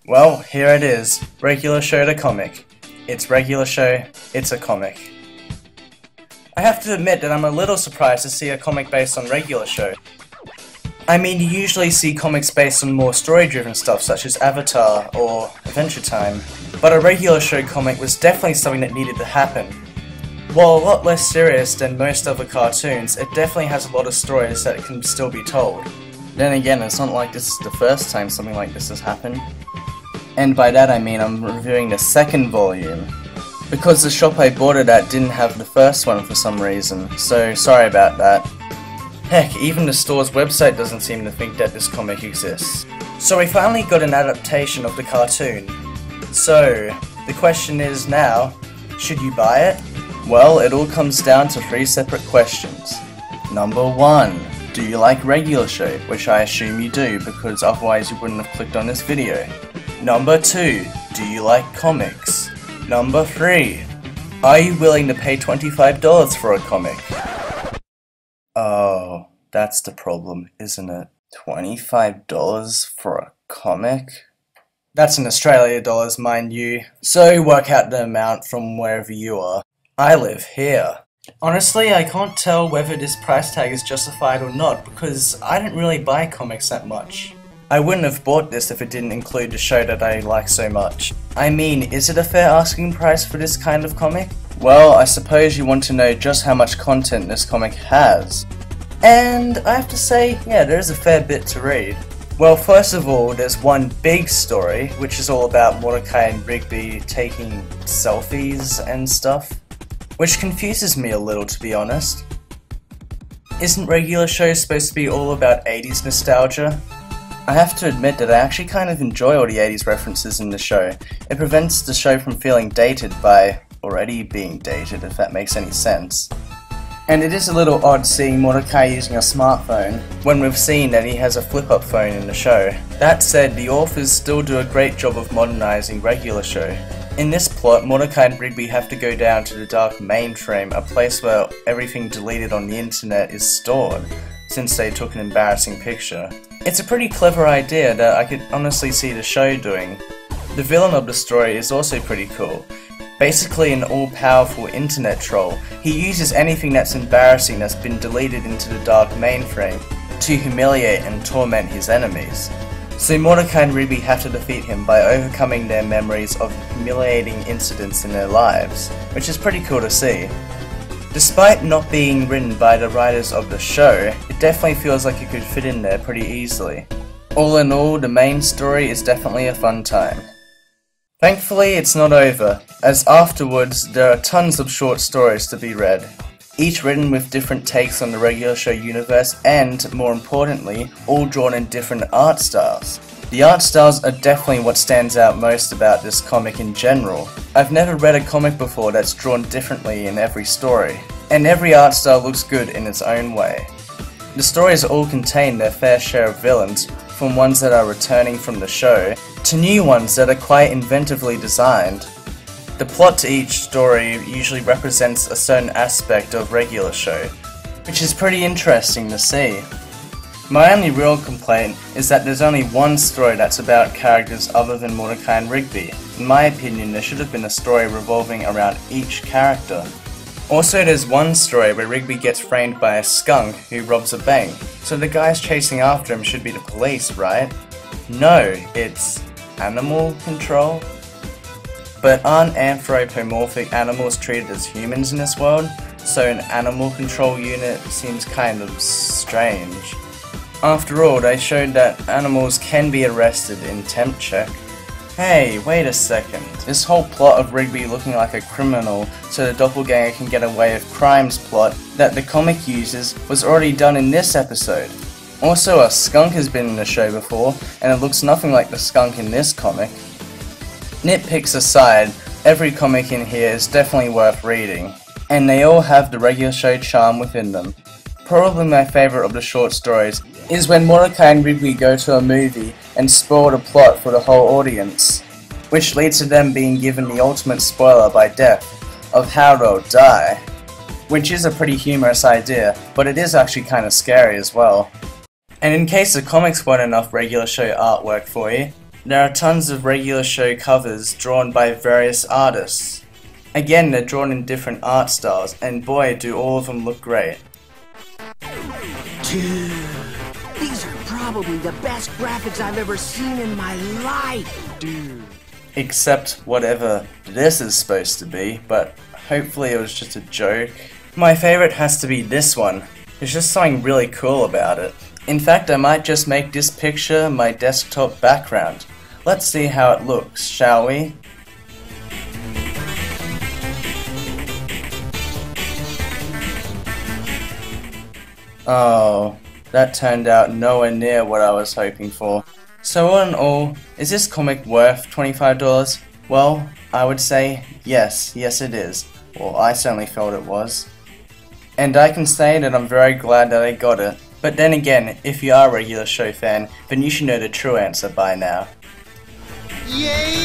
Well, here it is. Regular show to comic. It's regular show, it's a comic. I have to admit that I'm a little surprised to see a comic based on regular show. I mean, you usually see comics based on more story-driven stuff such as Avatar or Adventure Time, but a regular show comic was definitely something that needed to happen. While a lot less serious than most other cartoons, it definitely has a lot of stories that can still be told. Then again, it's not like this is the first time something like this has happened. And by that I mean I'm reviewing the second volume, because the shop I bought it at didn't have the first one for some reason, so sorry about that. Heck, even the store's website doesn't seem to think that this comic exists. So we finally got an adaptation of the cartoon. So, the question is now, should you buy it? Well, it all comes down to 3 separate questions. Number 1. Do you like regular show? Which I assume you do, because otherwise you wouldn't have clicked on this video. Number 2. Do you like comics? Number 3. Are you willing to pay $25 for a comic? Oh, that's the problem, isn't it? $25 for a comic? That's in Australia dollars, mind you, so work out the amount from wherever you are. I live here. Honestly, I can't tell whether this price tag is justified or not, because I don't really buy comics that much. I wouldn't have bought this if it didn't include the show that I like so much. I mean, is it a fair asking price for this kind of comic? Well, I suppose you want to know just how much content this comic has. And I have to say, yeah, there's a fair bit to read. Well, first of all, there's one big story, which is all about Mordecai and Rigby taking selfies and stuff. Which confuses me a little, to be honest. Isn't regular show supposed to be all about 80s nostalgia? I have to admit that I actually kind of enjoy all the 80s references in the show. It prevents the show from feeling dated by already being dated, if that makes any sense. And it is a little odd seeing Mordecai using a smartphone, when we've seen that he has a flip-up phone in the show. That said, the authors still do a great job of modernizing regular show. In this plot, Mordecai and Rigby have to go down to the dark mainframe, a place where everything deleted on the internet is stored, since they took an embarrassing picture. It's a pretty clever idea that I could honestly see the show doing. The villain of the story is also pretty cool. Basically an all-powerful internet troll, he uses anything that's embarrassing that's been deleted into the dark mainframe to humiliate and torment his enemies. So Mordecai and Rigby have to defeat him by overcoming their memories of humiliating incidents in their lives, which is pretty cool to see. Despite not being written by the writers of the show, it definitely feels like it could fit in there pretty easily. All in all, the main story is definitely a fun time. Thankfully, it's not over, as afterwards there are tons of short stories to be read, each written with different takes on the regular show universe and, more importantly, all drawn in different art styles. The art styles are definitely what stands out most about this comic in general. I've never read a comic before that's drawn differently in every story, and every art style looks good in its own way. The stories all contain their fair share of villains, from ones that are returning from the show, to new ones that are quite inventively designed. The plot to each story usually represents a certain aspect of regular show, which is pretty interesting to see. My only real complaint is that there's only one story that's about characters other than Mordecai and Rigby. In my opinion, there should have been a story revolving around each character. Also, there's one story where Rigby gets framed by a skunk who robs a bank, so the guys chasing after him should be the police, right? No, it's animal control? But aren't anthropomorphic animals treated as humans in this world? So an animal control unit seems kind of strange. After all, they showed that animals can be arrested in temp check. Hey, wait a second. This whole plot of Rigby looking like a criminal so the doppelganger can get away with crimes plot that the comic uses was already done in this episode. Also, a skunk has been in the show before, and it looks nothing like the skunk in this comic. Nitpicks aside, every comic in here is definitely worth reading, and they all have the regular show charm within them. Probably my favourite of the short stories is when Mordecai and Rigby go to a movie and spoil the plot for the whole audience, which leads to them being given the ultimate spoiler by death of how they'll die, which is a pretty humorous idea, but it is actually kind of scary as well. And in case the comics weren't enough regular show artwork for you, There are tons of regular show covers drawn by various artists. Again, they're drawn in different art styles, and boy, do all of them look great. Dude, these are probably the best graphics I've ever seen in my life, dude. Except whatever this is supposed to be, but hopefully it was just a joke. My favorite has to be this one. There's just something really cool about it. In fact, I might just make this picture my desktop background. Let's see how it looks, shall we? Oh, that turned out nowhere near what I was hoping for. So all in all, is this comic worth $25? Well, I would say yes it is. Well, I certainly felt it was. And I can say that I'm very glad that I got it. But then again, if you are a regular show fan, then you should know the true answer by now. Yay!